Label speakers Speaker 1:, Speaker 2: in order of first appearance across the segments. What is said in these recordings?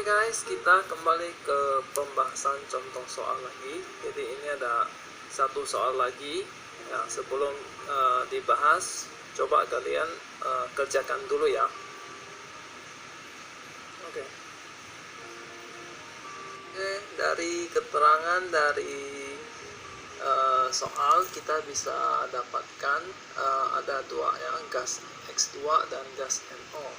Speaker 1: Guys, kita kembali ke pembahasan contoh soal lagi. Jadi ini ada satu soal lagi ya. Sebelum dibahas, coba kalian kerjakan dulu ya. Oke. Dari keterangan dari soal kita bisa dapatkan ada dua ya, gas X2 dan gas NO.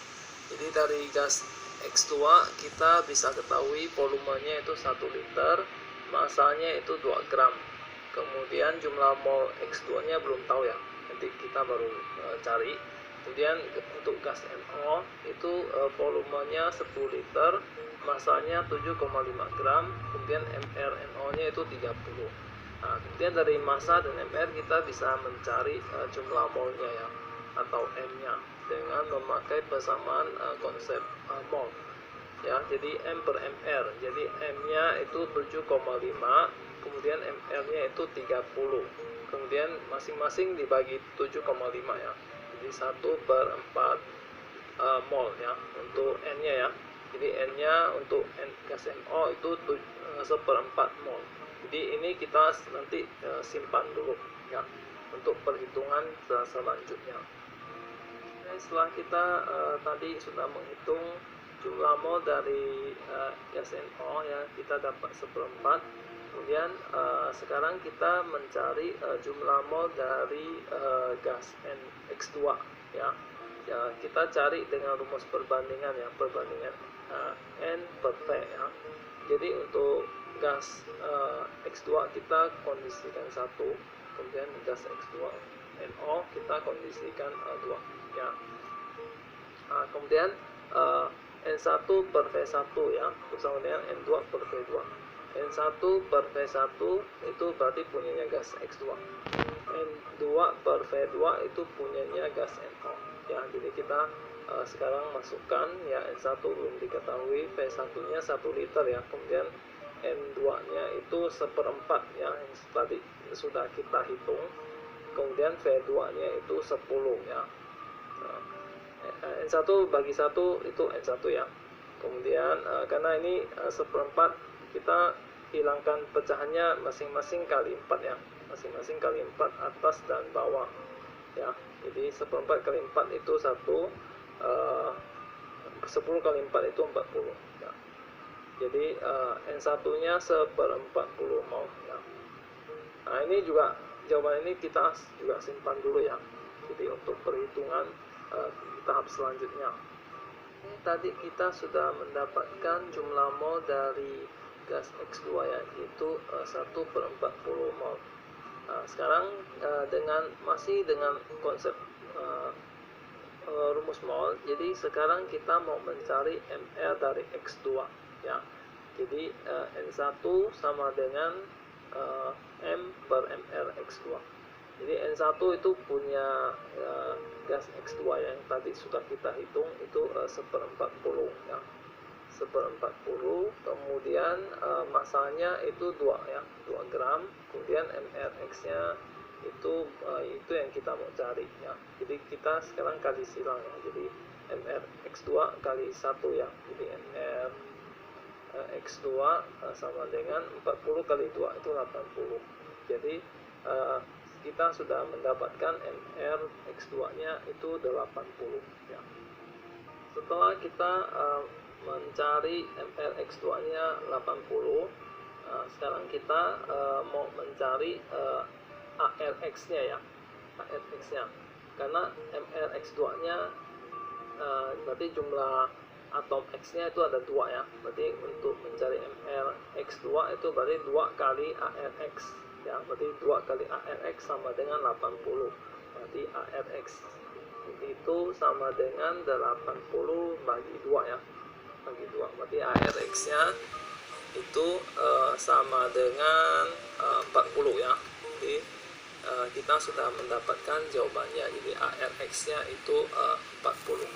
Speaker 1: Jadi dari gas X2 kita bisa ketahui volumenya itu 1 liter, masanya itu 2 gram. Kemudian jumlah mol X2 nya belum tahu ya, nanti kita baru cari. Kemudian untuk gas NO itu volumenya 10 liter, masanya 7,5 gram, kemudian mRNO nya itu 30. Nah, kemudian dari massa dan mR kita bisa mencari jumlah molnya ya, atau M nya, dengan memakai persamaan konsep mol ya. Jadi M per mR, jadi M nya itu 7,5, kemudian mR nya itu 30, kemudian masing-masing dibagi 7,5 ya, jadi 1/4 mol ya untuk N nya ya. Jadi N nya untuk gas NO itu 1/4 mol. Jadi ini kita nanti simpan dulu ya untuk perhitungan selanjutnya. Setelah kita tadi sudah menghitung jumlah mol dari gas NO ya, kita dapat 1/4. Kemudian sekarang kita mencari jumlah mol dari gas X2 ya. Ya, kita cari dengan rumus perbandingan ya, perbandingan N per P ya. Jadi untuk gas X2 kita kondisikan 1, kemudian gas X2 NO kita kondisikan 2 ya. Nah, kemudian N1 per V1 ya bersama dengan N2 per V2. N1 per V1 itu berarti punyanya gas X2, N2 per V2 itu punyanya gas NO ya. Jadi kita sekarang masukkan ya, N1 belum diketahui, V1 nya 1 liter ya, kemudian N2 nya itu 1/4 ya, yang tadi sudah kita hitung, kemudian V2 nya itu 10 ya. Nah, N1 bagi 1 itu N1 ya. Kemudian karena ini 1/4, kita hilangkan pecahannya masing-masing kali 4 ya, masing-masing kali 4 atas dan bawah ya. Jadi 1/4 kali 4 itu 1, 10 kali 4 itu 40 ya. Jadi N1 nya 1/40 mol ya. Nah, ini juga jawaban ini kita juga simpan dulu ya. Jadi untuk perhitungan tahap selanjutnya. Ini tadi kita sudah mendapatkan jumlah mol dari gas X2 ya, itu 1/40 mol. Nah, sekarang masih dengan konsep rumus mol, jadi sekarang kita mau mencari mR dari X2 ya. Jadi N1 sama dengan M per mR X2. Jadi N1 itu punya gas X2 yang tadi sudah kita hitung itu 1/40 ya, 1/40. Kemudian masanya itu 2 ya, 2 gram. Kemudian mRx nya itu yang kita mau cari ya. Jadi kita sekarang kali silang ya, jadi mRx2 kali 1 ya. Jadi mRx2 sama dengan 40 kali 2 itu 80. Jadi kita sudah mendapatkan mRx2 nya itu 80 ya. Setelah kita mencari mRx2 nya 80, sekarang kita mau mencari ARX nya ya, ARX nya, karena mRx2 nya berarti jumlah atom X nya itu ada 2 ya. Berarti untuk mencari mRx2 itu berarti 2 kali ARX ya, berarti 2 kali ARX sama dengan 80. Berarti ARX itu sama dengan 80 bagi 2 ya, bagi 2, berarti ARX nya itu sama dengan 40 ya. Jadi kita sudah mendapatkan jawabannya, jadi ARX nya itu 40.